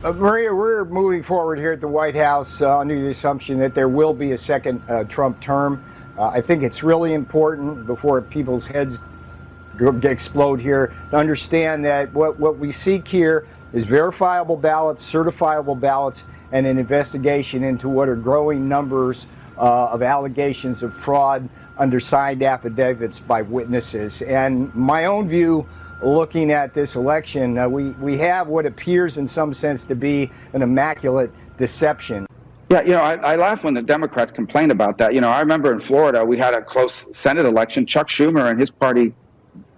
Maria, we're moving forward here at the White House under the assumption that there will be a second Trump term. I think it's really important before people's heads explode here to understand that what we seek here is verifiable ballots, certifiable ballots, and an investigation into what are growing numbers of allegations of fraud under signed affidavits by witnesses. And my own view, looking at this election, we have what appears in some sense to be an immaculate deception. Yeah, I laugh when the Democrats complain about that. I remember in Florida, we had a close Senate election. Chuck Schumer and his party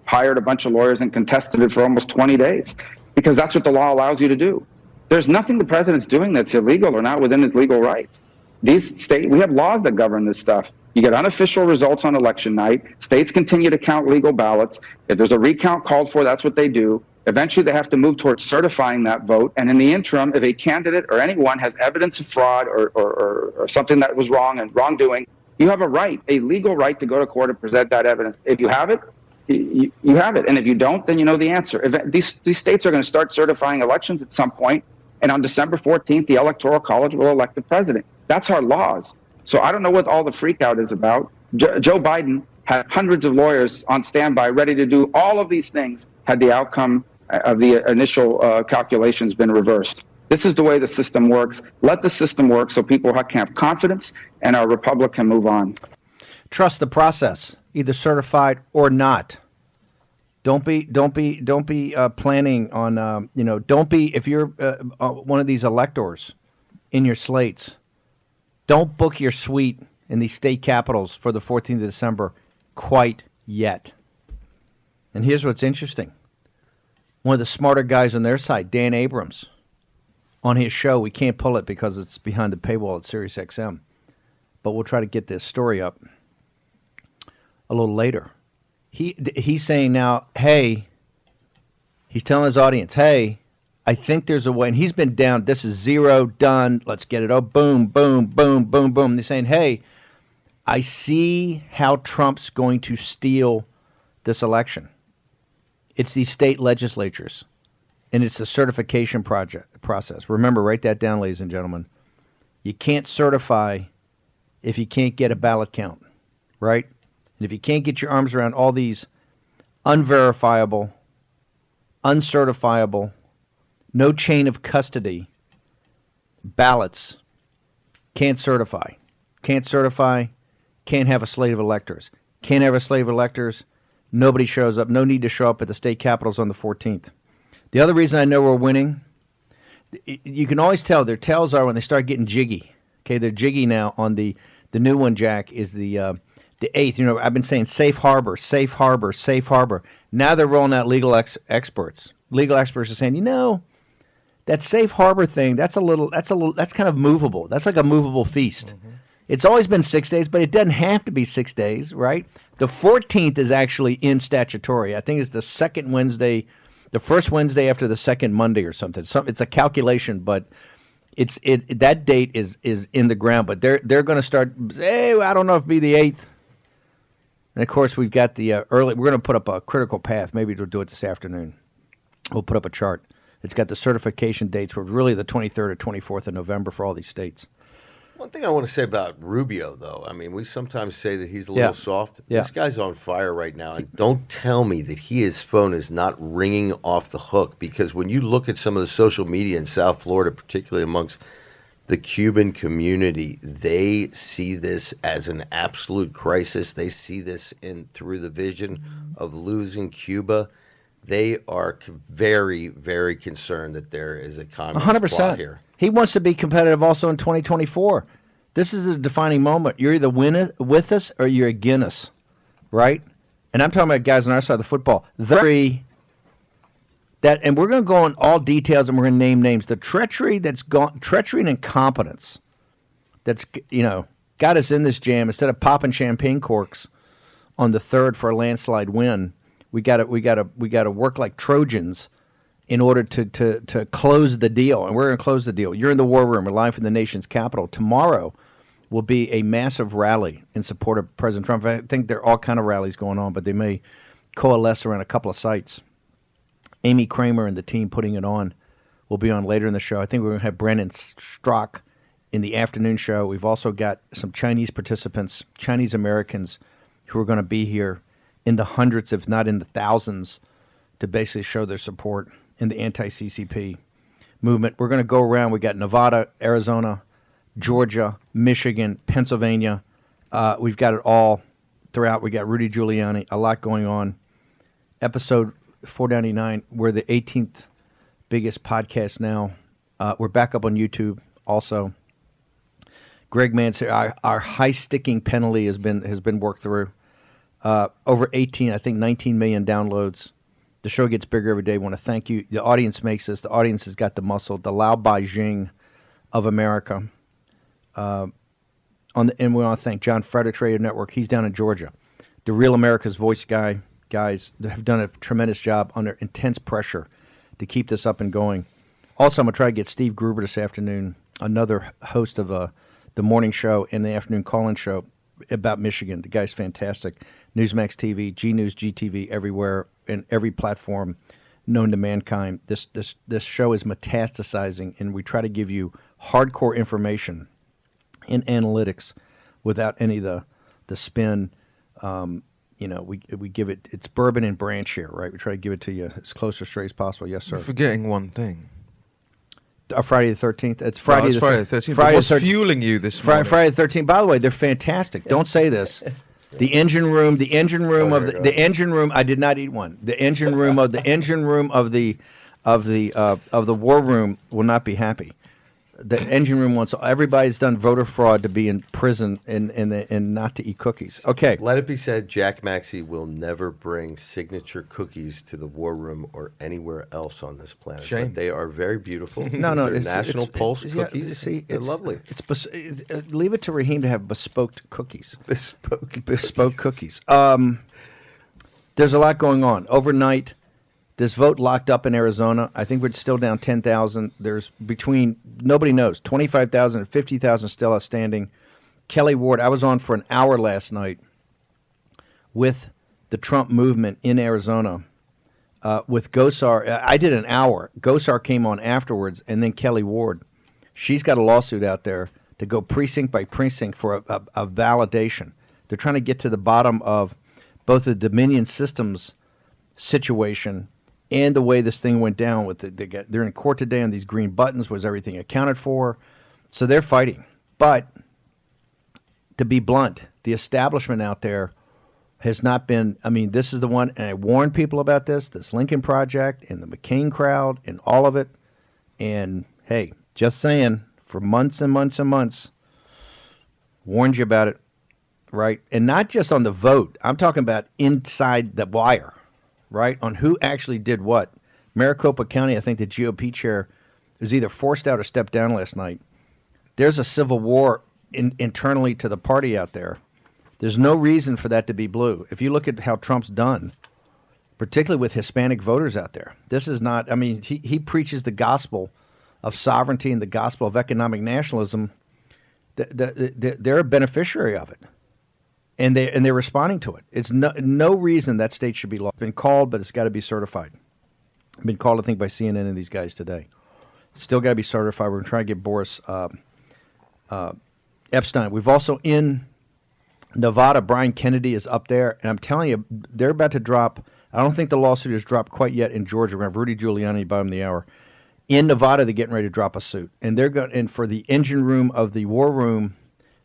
hired a bunch of lawyers and contested it for almost 20 days because that's what the law allows you to do. There's nothing the president's doing that's illegal or not within his legal rights. We have laws that govern this stuff. You get unofficial results on election night. States continue to count legal ballots. If there's a recount called for, that's what they do. Eventually, they have to move towards certifying that vote. And in the interim, if a candidate or anyone has evidence of fraud or something that was wrong and wrongdoing, you have a legal right to go to court and present that evidence. If you have it, you have it. And if you don't, then you know the answer. These states are going to start certifying elections at some point. And on December 14th, the Electoral College will elect the president. That's our laws. So I don't know what all the freakout is about. Joe Biden had hundreds of lawyers on standby ready to do all of these things had the outcome of the initial calculations been reversed. This is the way the system works. Let the system work so people can have confidence and our republic can move on. Trust the process, either certified or not. Don't be planning on, don't be, if you're one of these electors in your slates, don't book your suite in these state capitals for the 14th of December quite yet. And here's what's interesting. One of the smarter guys on their side, Dan Abrams, on his show, we can't pull it because it's behind the paywall at SiriusXM, but we'll try to get this story up a little later. He's saying now, hey, he's telling his audience, hey, I think there's a way, and he's been down, this is zero, done, let's get it, oh, boom, boom, boom, boom, boom. They're saying, hey, I see how Trump's going to steal this election. It's these state legislatures, and it's the certification process. Remember, write that down, ladies and gentlemen. You can't certify if you can't get a ballot count, right? And if you can't get your arms around all these unverifiable, uncertifiable, no chain of custody ballots, can't certify. Can't certify, can't have a slate of electors. Can't have a slate of electors, nobody shows up. No need to show up at the state capitals on the 14th. The other reason I know we're winning, you can always tell their tells are when they start getting jiggy. Okay, they're jiggy now on the new one, Jack, is the 8th. I've been saying safe harbor, safe harbor, safe harbor. Now they're rolling out legal experts. Legal experts are saying, that safe harbor thing, that's kind of movable. That's like a movable feast. Mm-hmm. It's always been 6 days, but it doesn't have to be 6 days, right? The 14th is actually in statutory. I think it's the second Wednesday, the first Wednesday after the second Monday or something. It's a calculation, but that date is in the ground. But they're going to start. Hey, I don't know if it'll be the 8th. And of course, we've got the early. We're going to put up a critical path. Maybe we'll do it this afternoon. We'll put up a chart. It's got the certification dates for really the 23rd or 24th of November for all these states. One thing I want to say about Rubio, though, I mean, we sometimes say that he's a little soft. Yeah. This guy's on fire right now. And don't tell me that his phone is not ringing off the hook, because when you look at some of the social media in South Florida, particularly amongst the Cuban community, they see this as an absolute crisis. They see this through the vision of losing Cuba. They are very, very concerned that there is a communist plot here. He wants to be competitive also in 2024. This is a defining moment. You're either with us or you're against us, right? And I'm talking about guys on our side of the football. And we're going to go on all details and we're going to name names. The treachery that's gone, treachery and incompetence that's got us in this jam. Instead of popping champagne corks on the 3rd for a landslide win, we got to work like Trojans in order to close the deal. And we're going to close the deal. You're in the war room. We're live from the nation's capital. Tomorrow will be a massive rally in support of President Trump. I think there are all kind of rallies going on, but they may coalesce around a couple of sites. Amy Kramer and the team putting it on will be on later in the show. I think we're going to have Brandon Strock in the afternoon show. We've also got some Chinese participants, Chinese Americans, who are going to be here in the hundreds, if not in the thousands, to basically show their support in the anti-CCP movement. We're going to go around. We got Nevada, Arizona, Georgia, Michigan, Pennsylvania. We've got it all throughout. We got Rudy Giuliani, a lot going on. Episode 499, we're the 18th biggest podcast now. We're back up on YouTube also. Greg Mance, our high-sticking penalty has been worked through. Over 18, I think 19 million downloads. The show gets bigger every day. I want to thank you. The audience makes this. The audience has got the muscle. The Lao Beijing of America. And we want to thank John Fredericks Radio Network. He's down in Georgia. The Real America's Voice guys have done a tremendous job under intense pressure to keep this up and going. Also, I'm going to try to get Steve Gruber this afternoon, another host of the morning show and the afternoon call-in show about Michigan. The guy's fantastic. Newsmax TV, G News, GTV, everywhere, and every platform known to mankind. This show is metastasizing, and we try to give you hardcore information in analytics without any of the spin. We give it, it's bourbon and branch here, right? We try to give it to you as close or straight as possible. Yes, sir. You're forgetting one thing. Friday the 13th. It's Friday, Friday the 13th. What's fueling you this morning? Friday the 13th. By the way, they're fantastic. Don't say this. The engine room I did not eat one. The engine room of the war room will not be happy. The engine room wants everybody's done voter fraud to be in prison and not to eat cookies. Okay. Let it be said, Jack Maxey will never bring signature cookies to the War Room or anywhere else on this planet. Shame. But they are very beautiful. No, They're National Pulse yeah, cookies. see, They're lovely. Leave it to Raheem to have bespoke cookies. Bespoke cookies. There's a lot going on. Overnight, this vote locked up in Arizona. I think we're still down 10,000. There's nobody knows, 25,000 and 50,000 still outstanding. Kelly Ward, I was on for an hour last night with the Trump movement in Arizona with Gosar. I did an hour. Gosar came on afterwards, and then Kelly Ward. She's got a lawsuit out there to go precinct by precinct for a validation. They're trying to get to the bottom of both the Dominion Systems situation and the way this thing went down with they're in court today on these green buttons. Was everything accounted for? So they're fighting. But to be blunt, the establishment out there has not been, this is the one, and I warned people about this Lincoln Project and the McCain crowd and all of it. And hey, just saying, for months and months and months, warned you about it, right? And not just on the vote. I'm talking about inside the wire. Right, on who actually did what. Maricopa County, I think the GOP chair was either forced out or stepped down last night. There's a civil war internally to the party out there. There's no reason for that to be blue. If you look at how Trump's done, particularly with Hispanic voters out there, this is not, he preaches the gospel of sovereignty and the gospel of economic nationalism. They're a beneficiary of it. And they're responding to it. It's no reason that state should be lost. It's been called, but it's got to be certified. It's been called, I think, by CNN and these guys today. Still got to be certified. We're going to try to get Boris Epstein. We've also in Nevada, Brian Kennedy is up there, and I'm telling you, they're about to drop. I don't think the lawsuit has dropped quite yet in Georgia. We have Rudy Giuliani bottom of the hour. In Nevada, they're getting ready to drop a suit, and they're going. And for the engine room of the war room.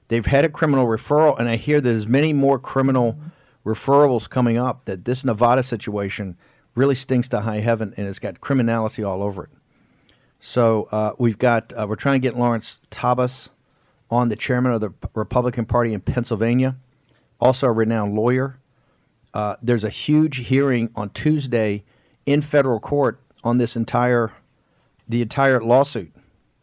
They've had a criminal referral, and I hear there's many more criminal referrals coming up, that this Nevada situation really stinks to high heaven, and it's got criminality all over it. So we're trying to get Lawrence Tabas on, the chairman of the Republican Party in Pennsylvania, also a renowned lawyer. There's a huge hearing on Tuesday in federal court on the entire lawsuit,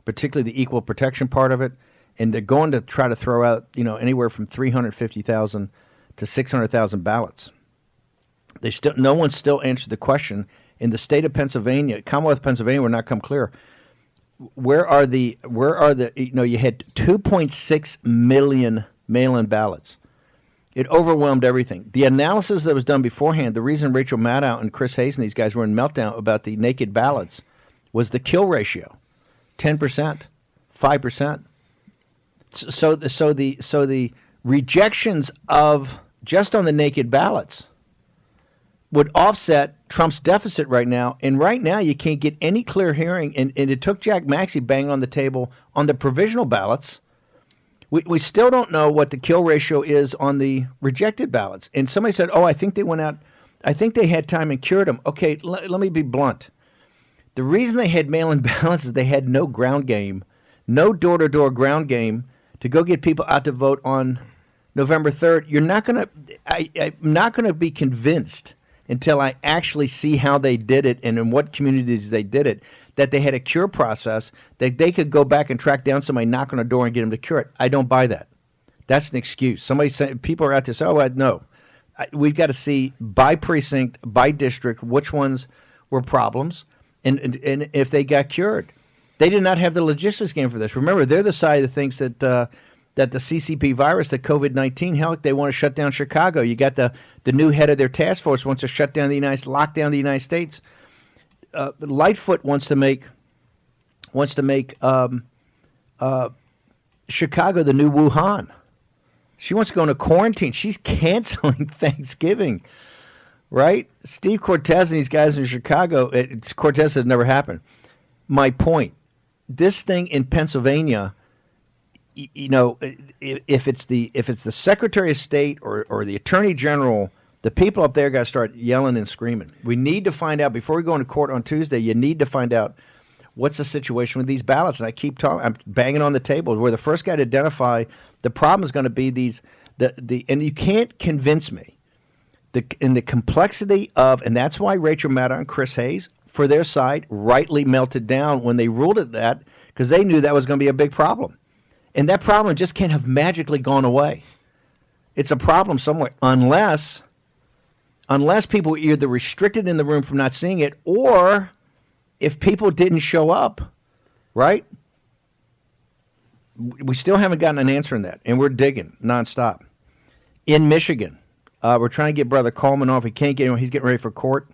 particularly the equal protection part of it. And they're going to try to throw out, anywhere from 350,000 to 600,000 ballots. No one's still answered the question. In the state of Pennsylvania, Commonwealth of Pennsylvania will not come clear. Where are the you had 2.6 million mail-in ballots. It overwhelmed everything. The analysis that was done beforehand, the reason Rachel Maddow and Chris Hayes and these guys were in meltdown about the naked ballots was the kill ratio, 10%, 5%. So the rejections of just on the naked ballots would offset Trump's deficit right now. And right now you can't get any clear hearing. And it took Jack Maxey banging on the table on the provisional ballots. We still don't know what the kill ratio is on the rejected ballots. And somebody said, I think they went out. I think they had time and cured them. Okay, let me be blunt. The reason they had mail-in ballots is they had no ground game, no door-to-door ground game to go get people out to vote on November 3rd. I'm not going to be convinced until I actually see how they did it and in what communities they did it, that they had a cure process, that they could go back and track down somebody, knock on a door and get them to cure it. I don't buy that. That's an excuse. Somebody said, people are out there saying, no. We've got to see by precinct, by district, which ones were problems and if they got cured. They did not have the logistics game for this. Remember, they're the side that thinks that the CCP virus, the COVID-19, hell, they want to shut down Chicago. You got the new head of their task force wants to shut down lock down the United States. Lightfoot wants to make Chicago the new Wuhan. She wants to go into quarantine. She's canceling Thanksgiving, right? Steve Cortez and these guys in Chicago. Cortez has never happened. My point: this thing in Pennsylvania, if it's the Secretary of State or the Attorney General, the people up there got to start yelling and screaming. We need to find out before we go into court on Tuesday. You need to find out what's the situation with these ballots. And I keep talking. I'm banging on the table. We're the first guy to identify the problem is going to be and you can't convince me in the complexity of, and that's why Rachel Maddow and Chris Hayes, for their side, rightly melted down when they ruled it that, because they knew that was going to be a big problem. And that problem just can't have magically gone away. It's a problem somewhere, unless people were either restricted in the room from not seeing it, or if people didn't show up, right? We still haven't gotten an answer on that, and we're digging nonstop. In Michigan, we're trying to get Brother Coleman off. He can't get him. He's getting ready for court.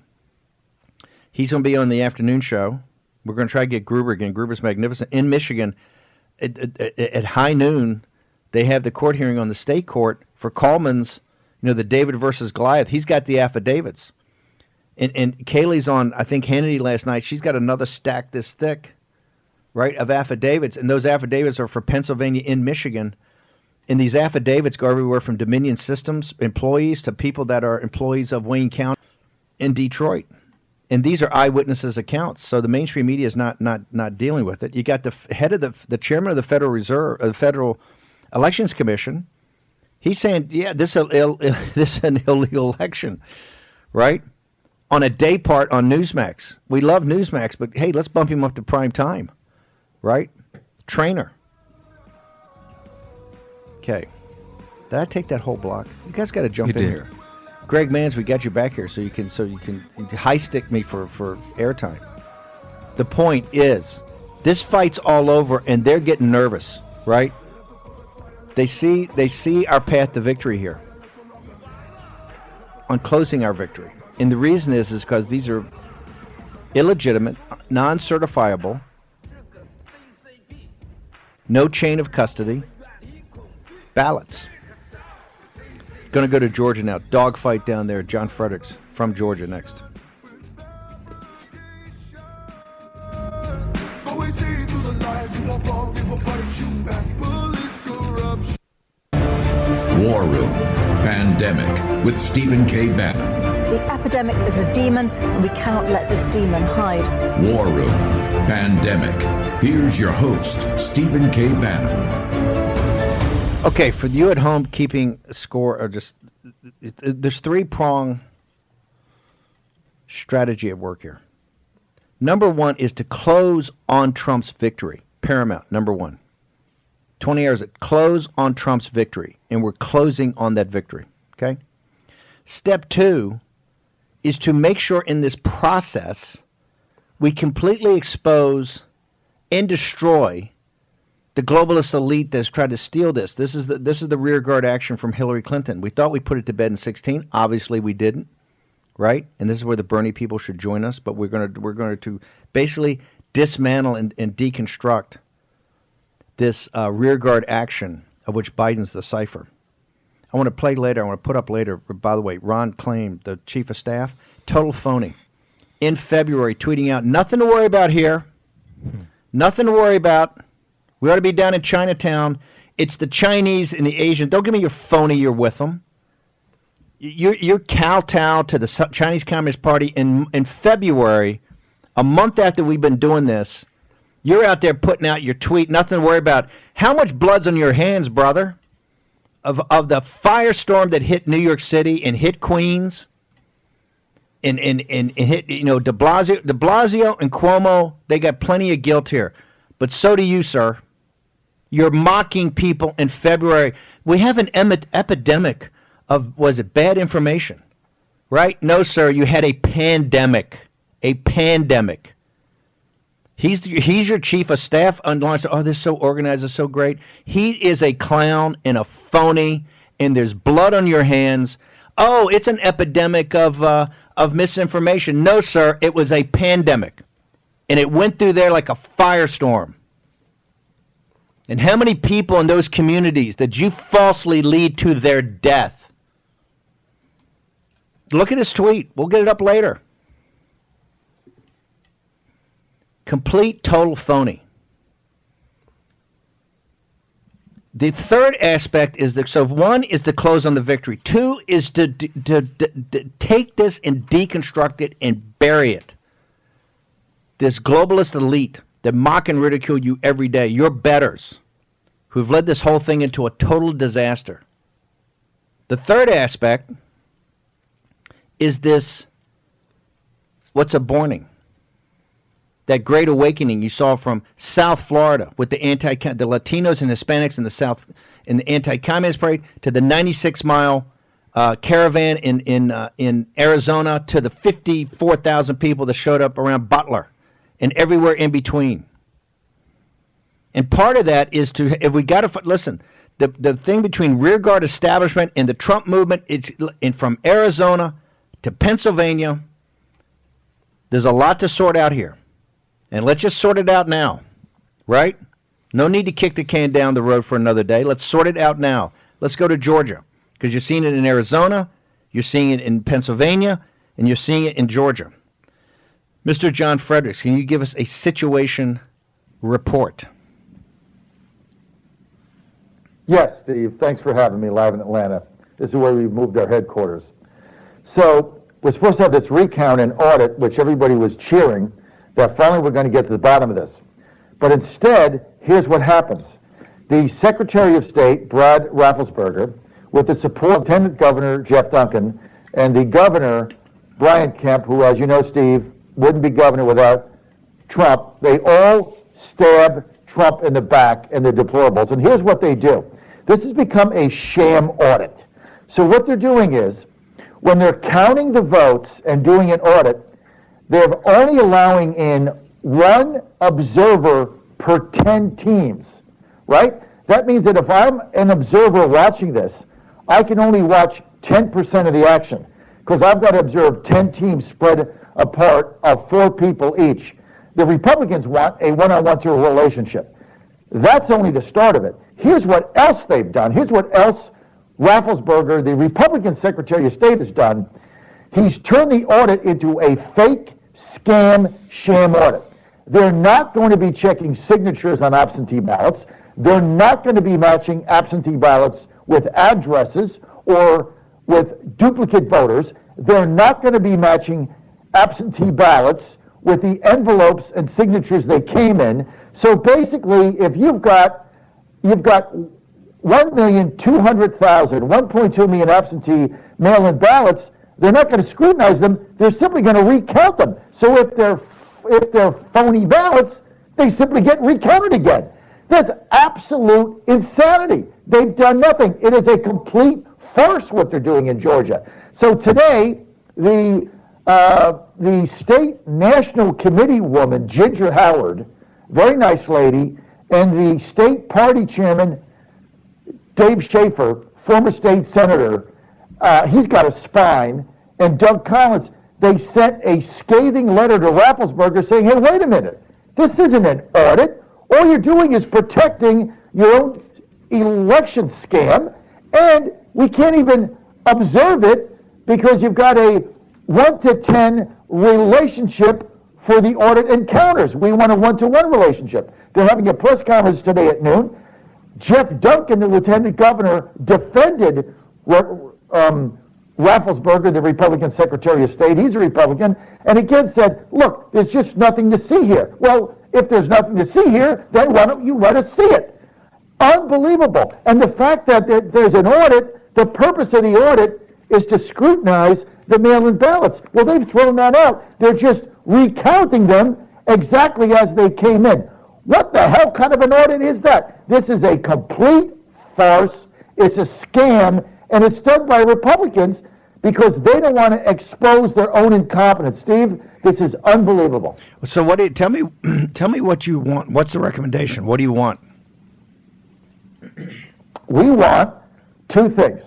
He's going to be on the afternoon show. We're going to try to get Gruber again. Gruber's magnificent. In Michigan, at high noon, they have the court hearing on the state court for Coleman's, the David versus Goliath. He's got the affidavits. And Kaylee's on, I think, Hannity last night. She's got another stack this thick, right, of affidavits. And those affidavits are for Pennsylvania in Michigan. And these affidavits go everywhere from Dominion Systems employees to people that are employees of Wayne County in Detroit. And these are eyewitnesses' accounts. So the mainstream media is not dealing with it. You got the head of the chairman of the Federal Reserve, the Federal Elections Commission. He's saying, yeah, this is an illegal election, right? On a day part on Newsmax. We love Newsmax, but hey, let's bump him up to prime time, right? Trainer. Okay. Did I take that whole block? You guys got to jump in here. Greg Mans, we got you back here so you can high stick me for airtime. The point is, this fight's all over and they're getting nervous, right? They see our path to victory here. On closing our victory. And the reason is because these are illegitimate, non-certifiable, no chain of custody ballots. Going to go to Georgia now. Dogfight down there. John Fredericks from Georgia next. War Room Pandemic with Stephen K. Bannon. The epidemic is a demon, and we cannot let this demon hide. War Room Pandemic. Here's your host, Stephen K. Bannon. Okay, for you at home keeping score, or just there's three-prong strategy at work here. Number one is to close on Trump's victory. Paramount, number one. 20 hours, close on Trump's victory, and we're closing on that victory, okay? Step two is to make sure in this process we completely expose and destroy the globalist elite that's tried to steal this. This is the rear guard action from Hillary Clinton. We thought we put it to bed in 2016. Obviously, we didn't, right? And this is where the Bernie people should join us. But we're going to basically dismantle and deconstruct this rearguard action of which Biden's the cipher. I want to play later. I want to put up later. By the way, Ron Klain, the chief of staff, total phony. In February, tweeting out, nothing to worry about here. Nothing to worry about. We ought to be down in Chinatown. It's the Chinese and the Asians. Don't give me your phony you're with them. You're kowtow to the Chinese Communist Party in February, a month after we've been doing this. You're out there putting out your tweet, nothing to worry about. How much blood's on your hands, brother? Of the firestorm that hit New York City and hit Queens and hit, de Blasio and Cuomo, they got plenty of guilt here. But so do you, sir. You're mocking people in February. We have an epidemic of, was it bad information? Right? No, sir, you had a pandemic. A pandemic. He's your chief of staff. Oh, they're so organized, they're so great. He is a clown and a phony, and there's blood on your hands. Oh, it's an epidemic of misinformation. No, sir, it was a pandemic, and it went through there like a firestorm. And how many people in those communities did you falsely lead to their death? Look at his tweet. We'll get it up later. Complete, total phony. The third aspect is so one is to close on the victory. Two is to take this and deconstruct it and bury it. This globalist elite that mock and ridicule you every day, your betters, who've led this whole thing into a total disaster. The third aspect is this, what's aborting? That great awakening you saw from South Florida with the Latinos and Hispanics in the South in the anti-communist parade, to the 96-mile caravan in Arizona, to the 54,000 people that showed up around Butler, and everywhere in between. And part of that is if we got to listen, the thing between rearguard establishment and the Trump movement, and from Arizona to Pennsylvania, there's a lot to sort out here. And let's just sort it out now, right? No need to kick the can down the road for another day. Let's sort it out now. Let's go to Georgia, because you're seeing it in Arizona, you're seeing it in Pennsylvania, and you're seeing it in Georgia. Mr. John Fredericks, can you give us a situation report? Yes, Steve. Thanks for having me live in Atlanta. This is where we've moved our headquarters. So we're supposed to have this recount and audit, which everybody was cheering, that finally we're going to get to the bottom of this. But instead, here's what happens. The Secretary of State, Brad Raffensperger, with the support of Lieutenant Governor Jeff Duncan and the Governor, Brian Kemp, who, as you know, Steve, wouldn't be governor without Trump, they all stab Trump in the back and they're deplorables. And here's what they do. This has become a sham audit. So what they're doing is, when they're counting the votes and doing an audit, they're only allowing in one observer per 10 teams, right? That means that if I'm an observer watching this, I can only watch 10% of the action, because I've got to observe 10 teams spread apart of 4 people each. The Republicans want a one-on-one sort of relationship. That's only the start of it. Here's what else they've done. Here's what else Raffensperger, the Republican Secretary of State, has done. He's turned the audit into a fake scam sham audit. They're not going to be checking signatures on absentee ballots. They're not going to be matching absentee ballots with addresses or with duplicate voters. They're not going to be matching absentee ballots with the envelopes and signatures they came in. So basically, if you've got 1,200,000, 1.2 million absentee mail-in ballots, they're not going to scrutinize them. They're simply going to recount them. So if they're phony ballots, they simply get recounted again. That's absolute insanity. They've done nothing. It is a complete farce what they're doing in Georgia. So today, the state national committee woman, Ginger Howard, very nice lady, and the state party chairman, Dave Schaefer, former state senator, he's got a spine, and Doug Collins, they sent a scathing letter to Raffensperger saying, hey, wait a minute, This isn't an audit. All you're doing is protecting your own election scam, and we can't even observe it because you've got a 1 to 10 relationship for the audit encounters. We want a 1-to-1 relationship. They're having a press conference today at noon. Jeff Duncan, the lieutenant governor, defended Rafflesberger, the Republican Secretary of State. He's a Republican, and again said, look, there's just nothing to see here. Well, if there's nothing to see here, then why don't you let us see it? Unbelievable. And the fact that there's an audit, the purpose of the audit is to scrutinize the mail-in ballots. Well, they've thrown that out. They're just recounting them exactly as they came in. What the hell kind of an audit is that? This is a complete farce. It's a scam, and it's done by Republicans because they don't want to expose their own incompetence. Steve, this is unbelievable. So what do you, tell me what you want. What's the recommendation? What do you want? We want two things.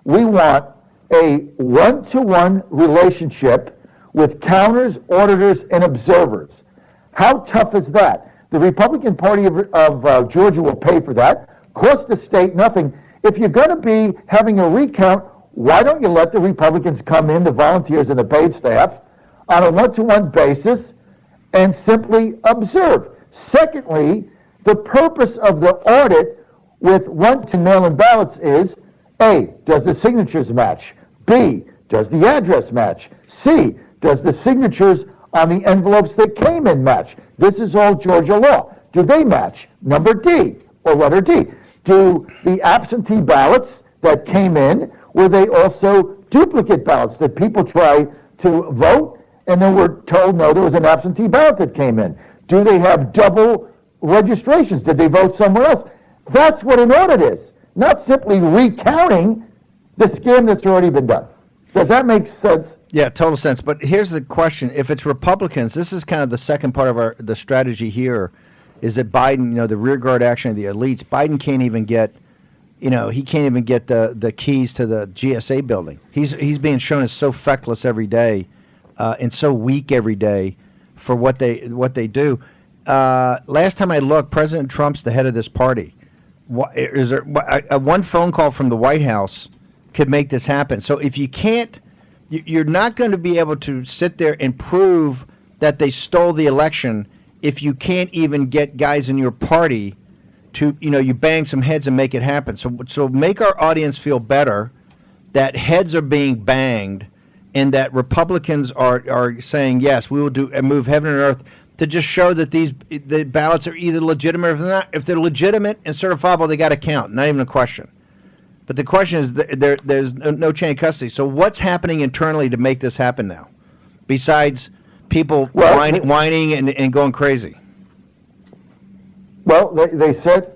We want a 1-to-1 relationship with counters, auditors, and observers. How tough is that? The Republican Party of Georgia will pay for that. Cost the state nothing. If you're going to be having a recount, why don't you let the Republicans come in, the volunteers and the paid staff, on a 1-to-1 basis and simply observe? Secondly, the purpose of the audit with 1-to mail-in ballots is, A, does the signatures match? B, does the address match? C, does the signatures on the envelopes that came in match? This is all Georgia law. Do they match? Number D, or letter D. Do the absentee ballots that came in, were they also duplicate ballots that people try to vote and then were told, no, there was an absentee ballot that came in? Do they have double registrations? Did they vote somewhere else? That's what an audit is, not simply recounting the scam that's already been done. Does that make sense? Yeah, total sense. But here's the question. If it's Republicans, this is kind of the second part of the strategy here, is that Biden, the rearguard action of the elites, Biden can't even get, he can't even get the keys to the GSA building. He's being shown as so feckless every day and so weak every day for what they do. Last time I looked, President Trump's the head of this party. Is there one phone call from the White House could make this happen? So if you can't, you're not going to be able to sit there and prove that they stole the election if you can't even get guys in your party to, you bang some heads and make it happen. So make our audience feel better that heads are being banged and that Republicans are saying, yes, we will do and move heaven and earth to just show that the ballots are either legitimate or if they're not. If they're legitimate and certifiable, they got to count. Not even a question. But the question is, there's no chain of custody. So what's happening internally to make this happen now, besides people whining and going crazy? Well, they sent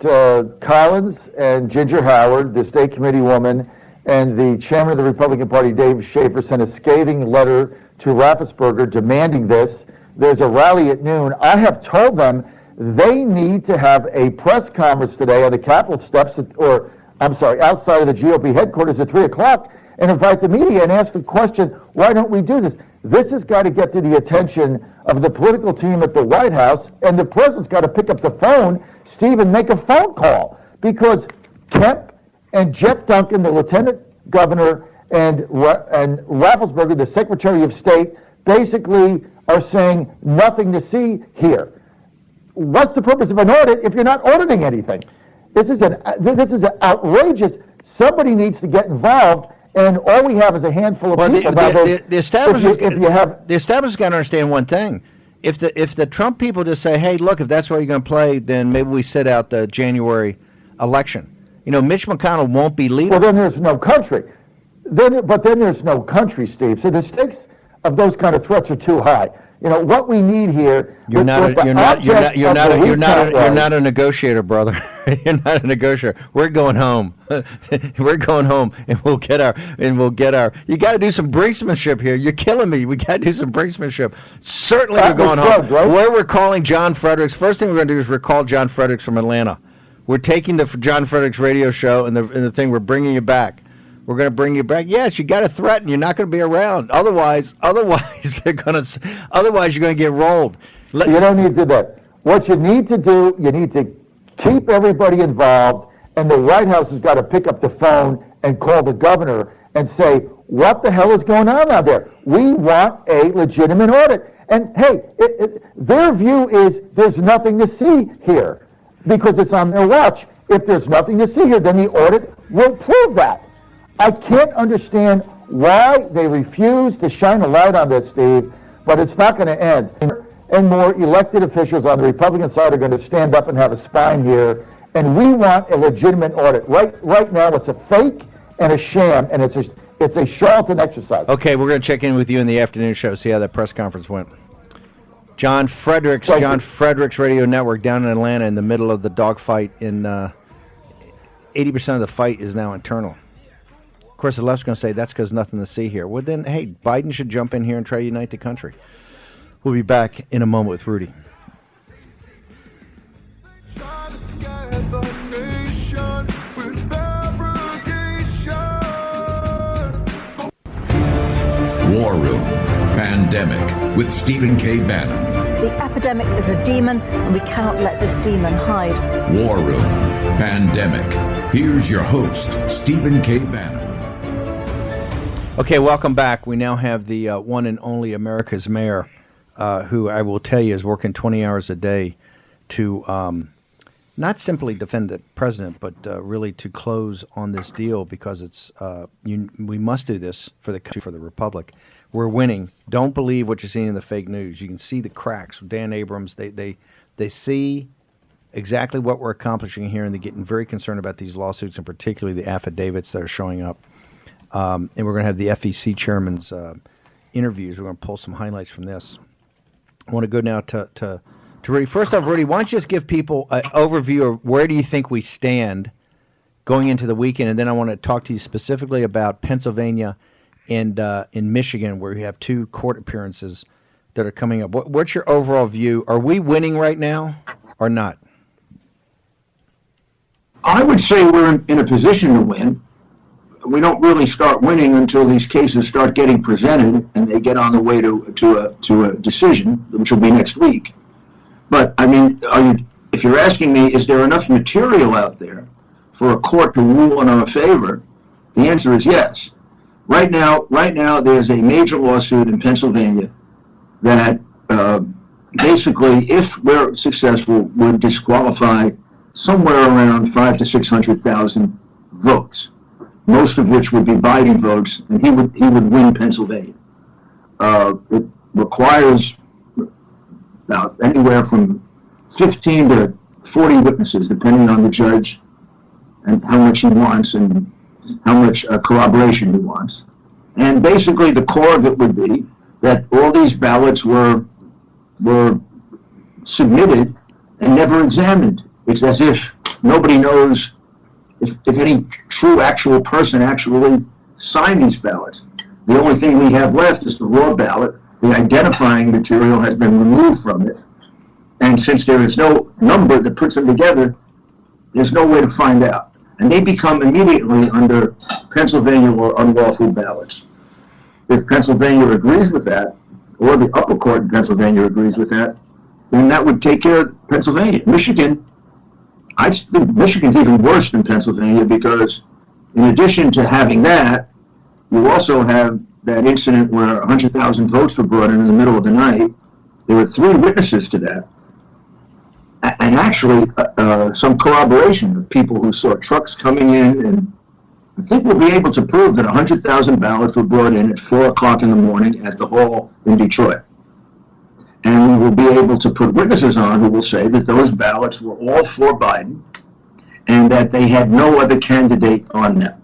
Collins and Ginger Howard, the state committee woman, and the chairman of the Republican Party, Dave Schaefer, sent a scathing letter to Rafflesberger demanding this. There's a rally at noon. I have told them they need to have a press conference today on the Capitol steps, outside of the GOP headquarters at 3 o'clock, and invite the media and ask the question, why don't we do this? This has got to get to the attention of the political team at the White House, and the president's got to pick up the phone, Steve, and make a phone call, because Kemp and Jeff Duncan, the lieutenant governor, and Rafflesberger, the Secretary of State, basically are saying nothing to see here. What's the purpose of an audit if you're not auditing anything? This is outrageous. Somebody needs to get involved, and all we have is a handful of people. The establishment's got to understand one thing. If the Trump people just say, hey, look, if that's what you're going to play, then maybe we sit out the January election. Mitch McConnell won't be leader. Well, then there's no country. But then there's no country, Steve. So the stakes of those kind of threats are too high. What we need here. You're not a negotiator, brother. You're not a negotiator. We're going home. We're going home, and we'll get our. You got to do some brinksmanship here. You're killing me. We got to do some brinksmanship. Certainly, we're going home. Right? We're recalling John Fredericks. First thing we're going to do is recall John Fredericks from Atlanta. We're taking the John Fredericks radio show and the thing. We're bringing you back. We're going to bring you back. Yes, you got to threaten. You're not going to be around. Otherwise you're going to get rolled. You don't need to do that. what you need to do, you need to keep everybody involved, and the White House has got to pick up the phone and call the governor and say, what the hell is going on out there? We want a legitimate audit. And hey, their view is there's nothing to see here because it's on their watch. If there's nothing to see here, then the audit will prove that. I can't understand why they refuse to shine a light on this, Steve, but it's not going to end. And more elected officials on the Republican side are going to stand up and have a spine here, and we want a legitimate audit. Right now, it's a fake and a sham, and it's a charlatan exercise. Okay, we're going to check in with you in the afternoon show, see how that press conference went. John Fredericks, Fredericks Radio Network down in Atlanta in the middle of the dogfight. 80% of the fight is now internal. Of course, the left's going to say that's because nothing to see here. Well, then, hey, Biden should jump in here and try to unite the country. We'll be back in a moment with Rudy. War Room Pandemic with Stephen K. Bannon. The epidemic is a demon, and we cannot let this demon hide. War Room Pandemic. Here's your host, Stephen K. Bannon. Okay, welcome back. We now have the one and only America's mayor, who I will tell you is working 20 hours a day to not simply defend the president, but really to close on this deal because it's we must do this for the country, for the republic. We're winning. Don't believe what you're seeing in the fake news. You can see the cracks. Dan Abrams, they see exactly what we're accomplishing here, and they're getting very concerned about these lawsuits, and particularly the affidavits that are showing up. And we're going to have the FEC chairman's interviews. We're going to pull some highlights from this. I want to go now to Rudy. First off, Rudy, why don't you just give people an overview of where do you think we stand going into the weekend, and then I want to talk to you specifically about Pennsylvania and in Michigan, where we have two court appearances that are coming up. What's your overall view? Are we winning right now or not? I would say we're in a position to win. We don't really start winning until these cases start getting presented and they get on the way to a decision, which will be next week. But I mean, if you're asking me, is there enough material out there for a court to rule in our favor? The answer is yes. Right now, there's a major lawsuit in Pennsylvania that basically, if we're successful, would disqualify somewhere around 500,000 to 600,000 votes, most of which would be Biden votes, and he would win Pennsylvania. It requires about anywhere from 15 to 40 witnesses, depending on the judge and how much he wants and how much corroboration he wants. And basically the core of it would be that all these ballots were submitted and never examined. It's as if nobody knows if any true actual person actually signed these ballots. The only thing we have left is the raw ballot. The identifying material has been removed from it. And since there is no number that puts them together, there's no way to find out. And they become immediately under Pennsylvania or unlawful ballots. If Pennsylvania agrees with that, or the upper court in Pennsylvania agrees with that, then that would take care of Pennsylvania. Michigan, I think Michigan's even worse than Pennsylvania because in addition to having that, you also have that incident where 100,000 votes were brought in the middle of the night. There were 3 witnesses to that. And actually, some corroboration of people who saw trucks coming in, and I think we'll be able to prove that 100,000 ballots were brought in at 4 o'clock in the morning at the hall in Detroit. And we will be able to put witnesses on who will say that those ballots were all for Biden and that they had no other candidate on them.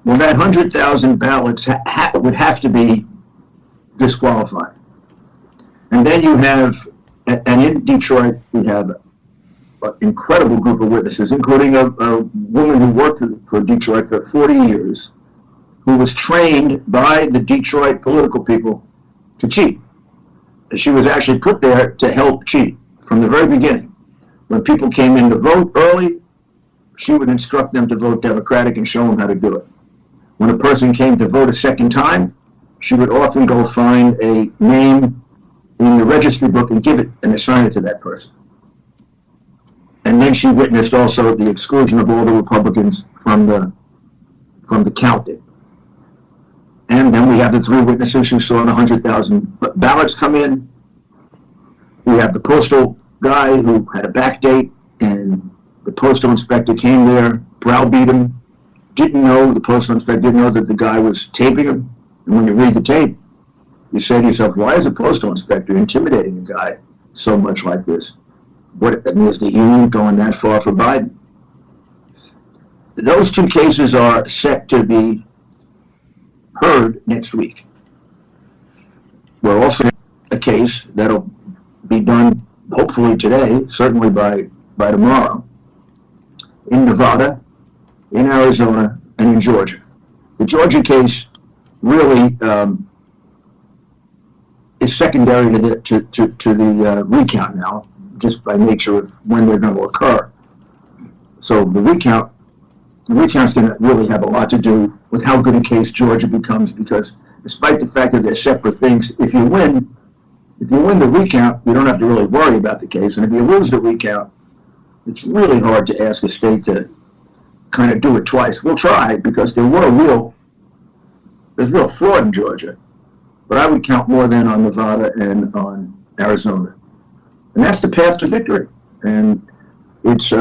Well, that 100,000 ballots would have to be disqualified. And then you have, and in Detroit, we have an incredible group of witnesses, including a woman who worked for Detroit for 40 years, who was trained by the Detroit political people to cheat. She was actually put there to help cheat from the very beginning. When people came in to vote early, she would instruct them to vote Democratic and show them how to do it. When a person came to vote a second time, she would often go find a name in the registry book and give it and assign it to that person. And then she witnessed also the exclusion of all the Republicans from the counting. And then we have the 3 witnesses who saw the 100,000 ballots come in. We have the postal guy who had a back date, and the postal inspector came there, browbeat him, the postal inspector didn't know that the guy was taping him. And when you read the tape, you say to yourself, why is a postal inspector intimidating a guy so much like this? What is the union going that far for Biden? Those 2 cases are set to be heard next week. We're also a case that'll be done hopefully today, certainly by tomorrow, in Nevada, in Arizona, and in Georgia. The Georgia case really is secondary to the recount now, just by nature of when they're going to occur. So the recount's going to really have a lot to do with how good a case Georgia becomes, because despite the fact that they're separate things, if you win the recount, you don't have to really worry about the case. And if you lose the recount, it's really hard to ask a state to kind of do it twice. We'll try, because there's real fraud in Georgia. But I would count more than on Nevada and on Arizona. And that's the path to victory. And it's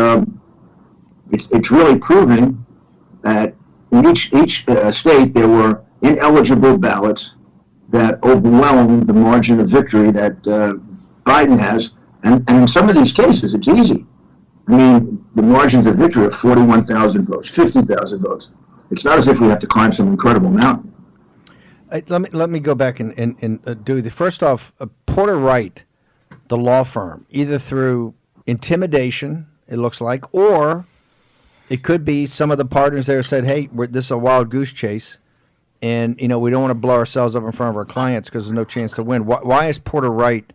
really proving that in each state there were ineligible ballots that overwhelmed the margin of victory that Biden has. And in some of these cases, it's easy. I mean, the margins of victory are 41,000 votes, 50,000 votes. It's not as if we have to climb some incredible mountain. Let me go back and do the first off. Porter Wright, the law firm, either through intimidation, it looks like, or it could be some of the partners there said, "Hey, this is a wild goose chase, and we don't want to blow ourselves up in front of our clients because there's no chance to win." Why is Porter Wright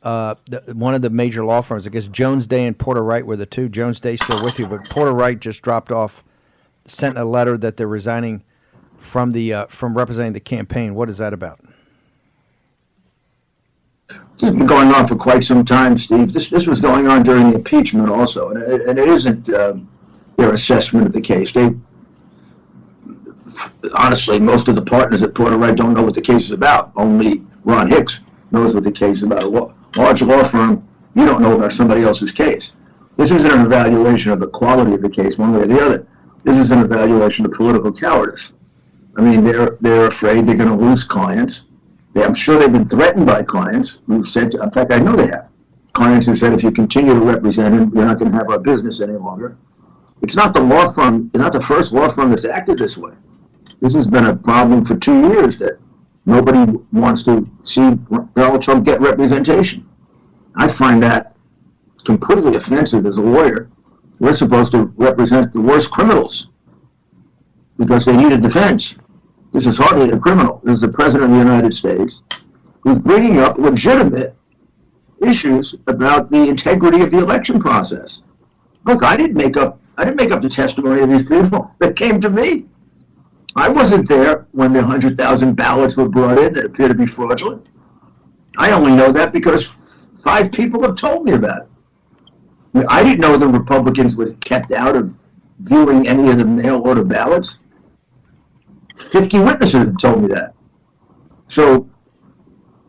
one of the major law firms? I guess Jones Day and Porter Wright were the two. Jones Day still with you, but Porter Wright just dropped off, sent a letter that they're resigning from representing the campaign. What is that about? This has been going on for quite some time, Steve. This was going on during the impeachment also, and it isn't their assessment of the case. Honestly, most of the partners at Porter Wright don't know what the case is about. Only Ron Hicks knows what the case is about. A large law firm, you don't know about somebody else's case. This isn't an evaluation of the quality of the case one way or the other. This is an evaluation of political cowardice. I mean, they're afraid they're going to lose clients. I'm sure they've been threatened by clients who've said, in fact, I know they have. Clients who said, if you continue to represent him, you're not going to have our business any longer. It's not the law firm, it's not the first law firm that's acted this way. This has been a problem for 2 years, that nobody wants to see Donald Trump get representation. I find that completely offensive as a lawyer. We're supposed to represent the worst criminals because they need a defense. This is hardly a criminal. This is the President of the United States who's bringing up legitimate issues about the integrity of the election process. Look, I didn't make up the testimony of these people that came to me. I wasn't there when the 100,000 ballots were brought in that appear to be fraudulent. I only know that because 5 people have told me about it. I mean, I didn't know the Republicans were kept out of viewing any of the mail order ballots. 50 witnesses have told me that. So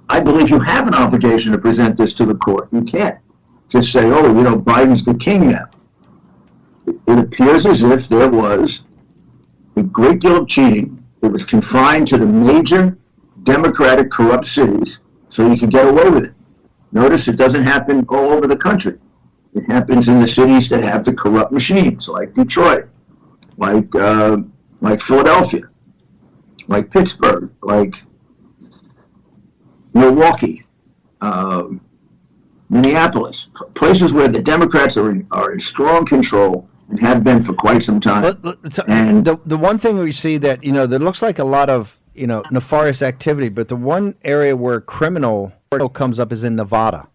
I believe you have an obligation to present this to the court. You can't just say, oh, Biden's the king now. It appears as if there was a great deal of cheating. It was confined to the major Democratic corrupt cities so you could get away with it. Notice it doesn't happen all over the country. It happens in the cities that have the corrupt machines, like Detroit, like Philadelphia, like Pittsburgh, like Milwaukee, Minneapolis, places where the Democrats are in strong control and have been for quite some time. And the one thing we see that, there looks like a lot of, nefarious activity, but the one area where criminal comes up is in Nevada.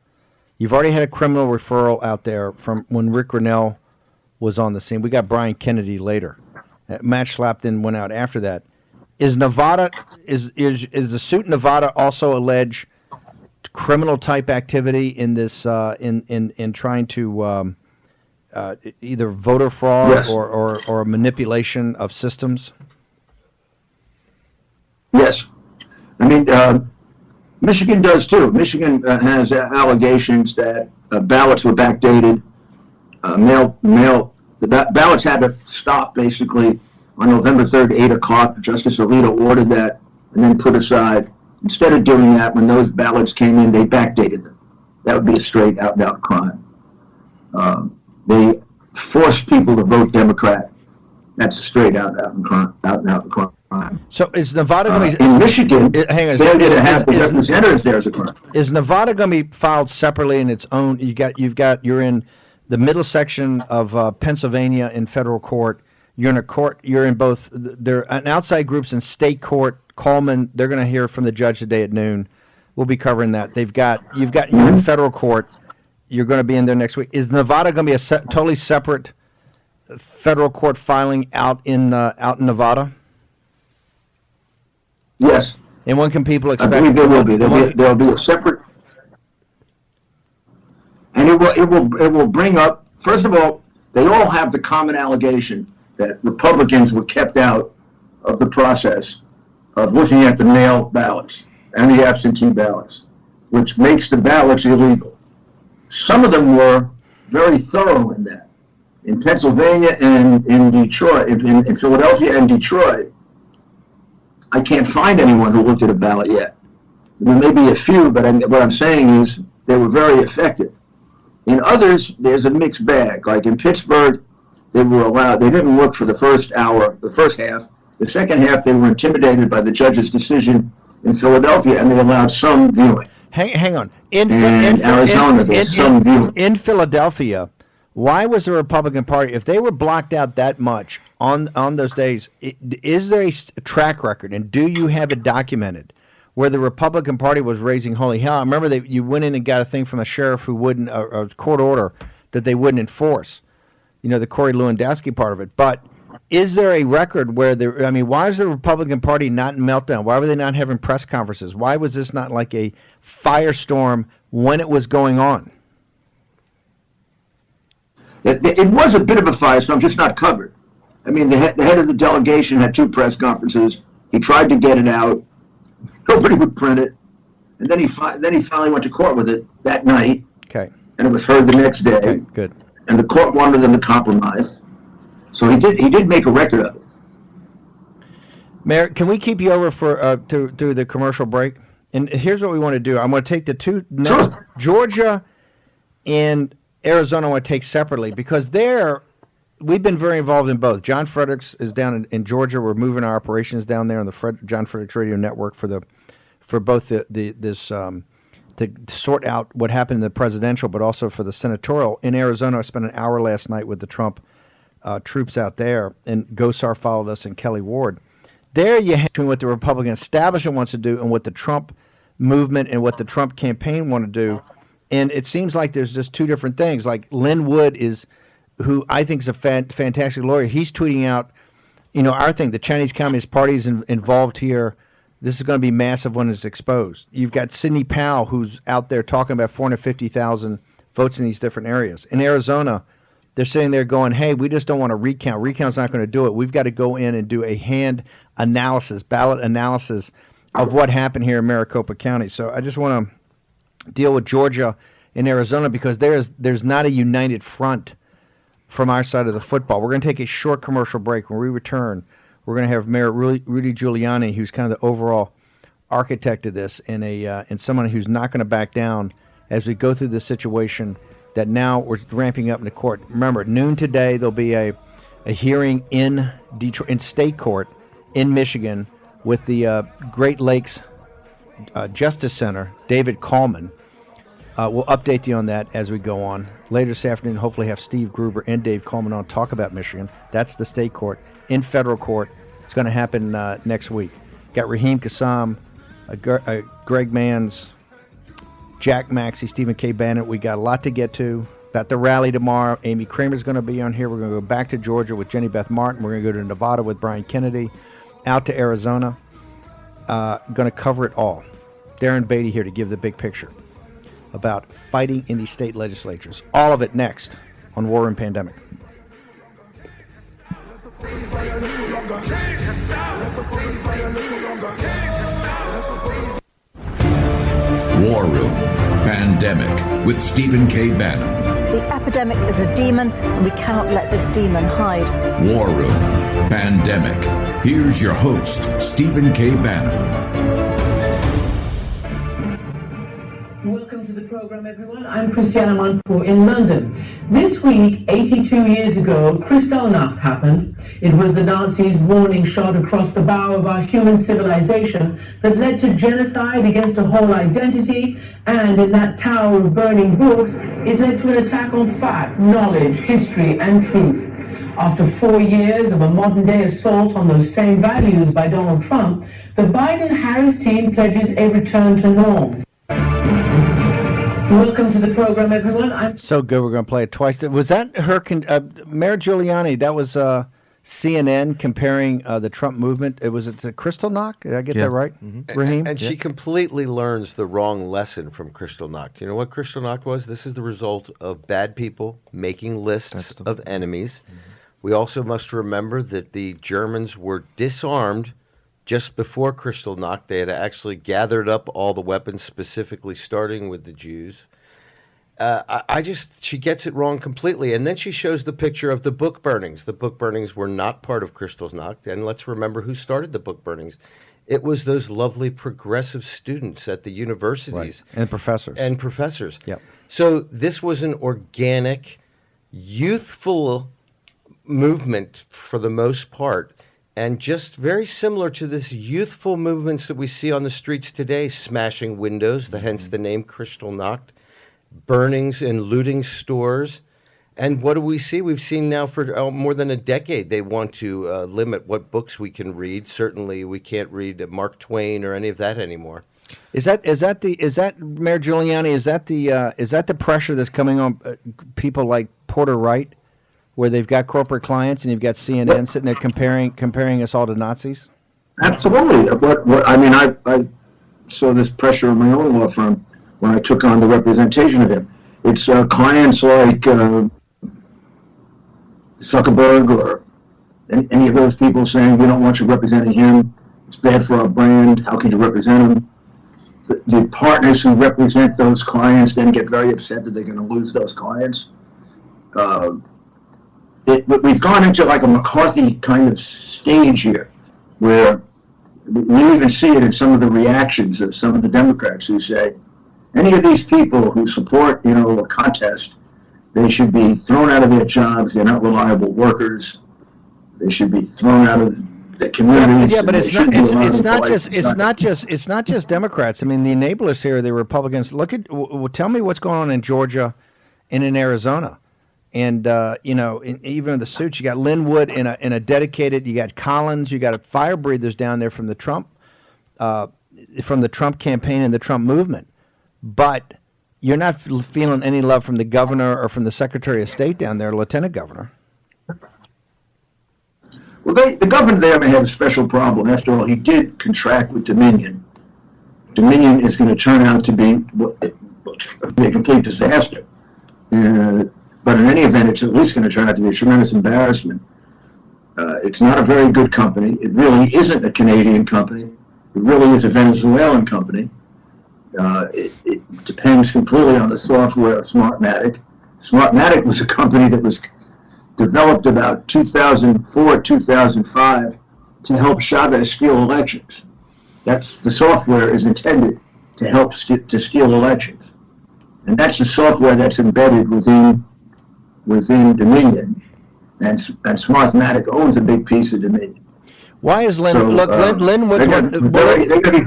You've already had a criminal referral out there from when Rick Grinnell was on the scene. We got Brian Kennedy later. Matt Schlapp went out after that. Is Nevada, is the suit in Nevada also allege criminal type activity in this in trying to either voter fraud Yes. or manipulation of systems? Yes. I mean, Michigan does too. Michigan has allegations that ballots were backdated. The ballots had to stop basically on November 3rd, 8 o'clock. Justice Alito ordered that and then put aside. Instead of doing that, when those ballots came in, they backdated them. That would be a straight out and out crime. They forced people to vote Democrat. That's a straight out and out crime. So is Nevada going to be in Michigan? Hang on, Failure to have the representatives there is a crime. Is Nevada going to be filed separately in its own? You're in the middle section of Pennsylvania in federal court. You're in a court. You're in both. There are outside groups in state court. Coleman. They're going to hear from the judge today at noon. We'll be covering that. You're in federal court. You're going to be in there next week. Is Nevada going to be a totally separate federal court filing out in Nevada? Yes. And when can people expect? I believe there will be. There'll be a separate, and it will bring up. First of all, they all have the common allegation that Republicans were kept out of the process of looking at the mail ballots and the absentee ballots, which makes the ballots illegal. Some of them were very thorough in that. In Pennsylvania and in Detroit, in Philadelphia and Detroit, I can't find anyone who looked at a ballot yet. There may be a few, but what I'm saying is they were very effective. In others, there's a mixed bag. Like in Pittsburgh, they didn't look for the first hour, the first half. The second half, they were intimidated by the judge's decision in Philadelphia, and they allowed some viewing. Hang on. Arizona, there's some viewing. In Philadelphia, why was the Republican Party, if they were blocked out that much on those days, is there a track record, and do you have it documented, where the Republican Party was raising holy hell? I remember you went in and got a thing from a sheriff who wouldn't, a court order that they wouldn't enforce, the Corey Lewandowski part of it. But is there a record where why is the Republican Party not in meltdown? Why were they not having press conferences? Why was this not like a firestorm when it was going on? It was a bit of a firestorm, just not covered. I mean, the head of the delegation had 2 press conferences. He tried to get it out. Nobody would print it. And then he finally went to court with it that night. Okay. And it was heard the next day. Okay, good. And the court wanted them to compromise. So he did make a record of it. Mayor, can we keep you over for through the commercial break? And here's what we want to do. I'm going to take the two next, Sure. Georgia and Arizona I want to take separately, because we've been very involved in both. John Fredericks is down in Georgia. We're moving our operations down there on the John Fredericks Radio Network for both to sort out what happened in the presidential, but also for the senatorial. In Arizona, I spent an hour last night with the Trump troops out there, and Gosar followed us, and Kelly Ward. There you have between what the Republican establishment wants to do and what the Trump movement and what the Trump campaign want to do. And it seems like there's just two different things. Like Lynn Wood who I think is a fantastic lawyer. He's tweeting out, our thing, the Chinese Communist Party is involved here. This is going to be massive when it's exposed. You've got Sidney Powell, who's out there talking about 450,000 votes in these different areas. In Arizona, they're sitting there going, hey, we just don't want to recount. Recount's not going to do it. We've got to go in and do a hand analysis, ballot analysis of what happened here in Maricopa County. So I just want to deal with Georgia and Arizona, because there's not a united front from our side of the football. We're going to take a short commercial break. When we return, we're going to have Mayor Rudy Giuliani, who's kind of the overall architect of this, and someone who's not going to back down as we go through this situation that now we're ramping up into court. Remember, at noon today, there'll be a hearing in Detroit, in state court in Michigan, with the Great Lakes Justice Center, David Coleman. We'll update you on that as we go on. Later this afternoon, hopefully have Steve Gruber and Dave Coleman on talk about Michigan. That's the state court. In federal court, it's going to happen next week. Got Raheem Kassam, Greg Manns, Jack Maxey, Stephen K. Bannon. We got a lot to get to. About the rally tomorrow. Amy Kramer's going to be on here. We're going to go back to Georgia with Jenny Beth Martin. We're going to go to Nevada with Brian Kennedy. Out to Arizona. Going to cover it all. Darren Beatty here to give the big picture. about fighting in these state legislatures. All of it next on War Room Pandemic. War Room Pandemic with Stephen K. Bannon. The epidemic is a demon, and we cannot let this demon hide. War Room Pandemic. Here's your host, Stephen K. Bannon. Welcome to the program, everyone. I'm Christiana Manpour in London. This week, 82 years ago, Kristallnacht happened. It was the Nazis' warning shot across the bow of our human civilization that led to genocide against a whole identity, and in that tower of burning books, it led to an attack on fact, knowledge, history, and truth. After 4 years of a modern-day assault on those same values by Donald Trump, the Biden-Harris team pledges a return to norms. Welcome to the program, everyone. So good, we're going to play it twice. Was that her, Mayor Giuliani, that was CNN comparing the Trump movement? Was it the Kristallnacht? Did I get that right, Raheem? And she completely learns the wrong lesson from Kristallnacht. You know what Kristallnacht was? This is the result of bad people making lists of enemies. We also must remember that the Germans were disarmed just before Kristallnacht. They had actually gathered up all the weapons, specifically starting with the Jews. She gets it wrong completely. And then she shows the picture of the book burnings. The book burnings were not part of Kristallnacht. And let's remember who started the book burnings. It was those lovely progressive students at the universities. Right. And professors. Yep. So this was an organic, youthful movement for the most part. And just very similar to this youthful movements that we see on the streets today, smashing windows, hence the name Kristallnacht, burnings and looting stores. And what do we see? We've seen now for more than a decade they want to limit what books we can read. Certainly we can't read Mark Twain or any of that anymore. Is that Mayor Giuliani, is that the pressure that's coming on people like Porter Wright, where they've got corporate clients and you've got CNN sitting there comparing us all to Nazis? Absolutely. I saw this pressure in my own law firm when I took on the representation of him. It's clients like Zuckerberg or any of those people saying, we don't want you representing him. It's bad for our brand. How can you represent him? The partners who represent those clients then get very upset that they're going to lose those clients. We've gone into like a McCarthy kind of stage here, where we even see it in some of the reactions of some of the Democrats who say, any of these people who support, a contest, they should be thrown out of their jobs. They're not reliable workers. They should be thrown out of the communities. Yeah, but it's not just Democrats. I mean, the enablers here, the Republicans. Tell me what's going on in Georgia and in Arizona. And even in the suits, you got Linwood in a dedicated. You got Collins. You got fire breathers down there from the Trump campaign and the Trump movement. But you're not feeling any love from the governor or from the Secretary of State down there, Lieutenant Governor. Well, the governor there may have a special problem. After all, he did contract with Dominion. Dominion is going to turn out to be a complete disaster. But in any event, it's at least going to turn out to be a tremendous embarrassment. It's not a very good company. It really isn't a Canadian company. It really is a Venezuelan company. It depends completely on the software of Smartmatic. Smartmatic was a company that was developed about 2004, 2005 to help Chavez steal elections. The software is intended to help to steal elections. And that's the software that's embedded within Dominion, and Smartmatic owns a big piece of Dominion. Why is Linwood's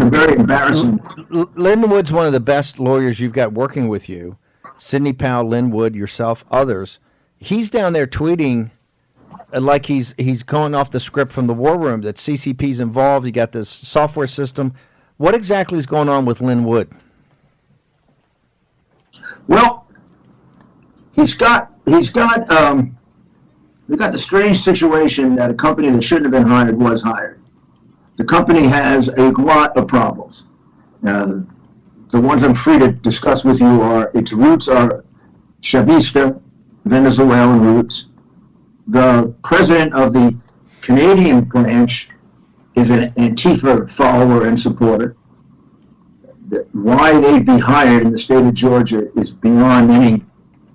very embarrassing. Linwood's one of the best lawyers you've got working with you. Sidney Powell, Linwood, yourself, others. He's down there tweeting like he's going off the script from the War Room that CCP's involved. You got this software system. What exactly is going on with Linwood? Well, we've got the strange situation that a company that shouldn't have been hired was hired. The company has a lot of problems. the ones I'm free to discuss with you its roots are Chavista, Venezuelan roots. The president of the Canadian branch is an Antifa follower and supporter. Why they'd be hired in the state of Georgia is beyond anything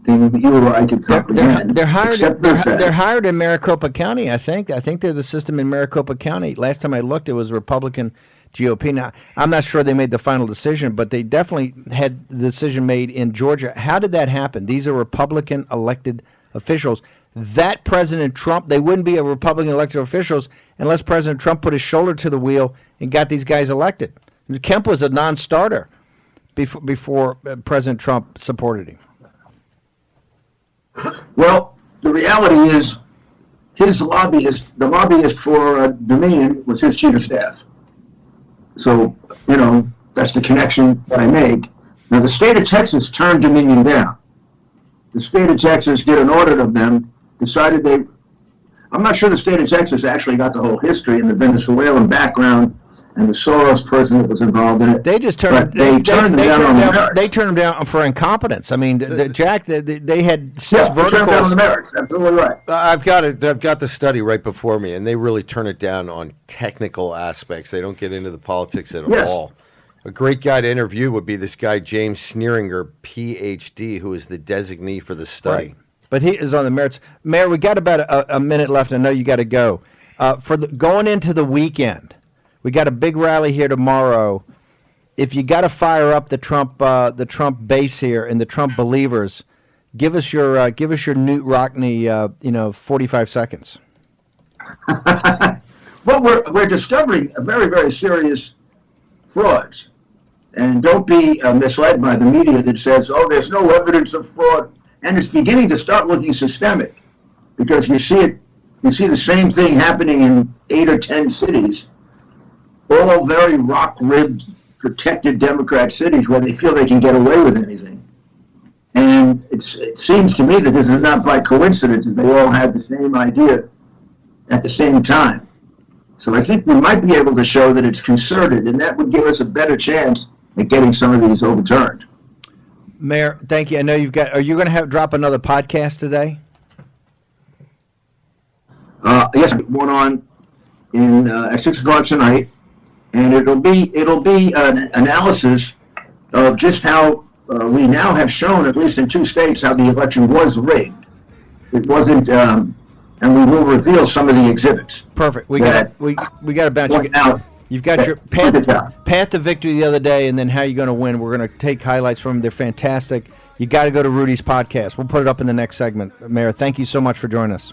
you or I could comprehend. They're hired in Maricopa County, I think. I think they're the system in Maricopa County. Last time I looked, it was Republican GOP. Now, I'm not sure they made the final decision, but they definitely had the decision made in Georgia. How did that happen? These are Republican elected officials. That President Trump, they wouldn't be a Republican elected officials unless President Trump put his shoulder to the wheel and got these guys elected. Kemp was a non-starter before President Trump supported him. Well, the reality is the lobbyist for Dominion was his chief of staff. So, that's the connection that I make. Now, the state of Texas turned Dominion down. The state of Texas did an audit of them, decided I'm not sure the state of Texas actually got the whole history and the Venezuelan background and the Soros person that was involved in it. They just turned them down. They turned them down for incompetence. I mean, Jack, they had six verticals. They turned down on the merits. Absolutely right. I've got the study right before me, and they really turn it down on technical aspects. They don't get into the politics at all. A great guy to interview would be this guy James Sneeringer, PhD, who is the designee for the study. Right. But he is on the merits. Mayor, we got about a minute left. I know you got to go. Going into the weekend, we got a big rally here tomorrow. If you got to fire up the Trump base here and the Trump believers, give us your Newt Rockne 45 seconds. Well, we're discovering a very, very serious frauds, and don't be misled by the media that says, "Oh, there's no evidence of fraud," and it's beginning to start looking systemic, because you see the same thing happening in 8 or 10 cities. All very rock-ribbed, protected Democrat cities where they feel they can get away with anything. And it seems to me that this is not by coincidence that they all had the same idea at the same time. So I think we might be able to show that it's concerted, and that would give us a better chance at getting some of these overturned. Mayor, thank you. I know are you going to drop another podcast today? Yes, one on at 6 o'clock tonight. And it'll be an analysis of just how we now have shown, at least in 2 states, how the election was rigged. It wasn't, and we will reveal some of the exhibits. Perfect. We got to bounce you out. You've got your path to victory the other day, and then how you're going to win. We're going to take highlights from them. They're fantastic. You got to go to Rudy's podcast. We'll put it up in the next segment. Mayor, thank you so much for joining us.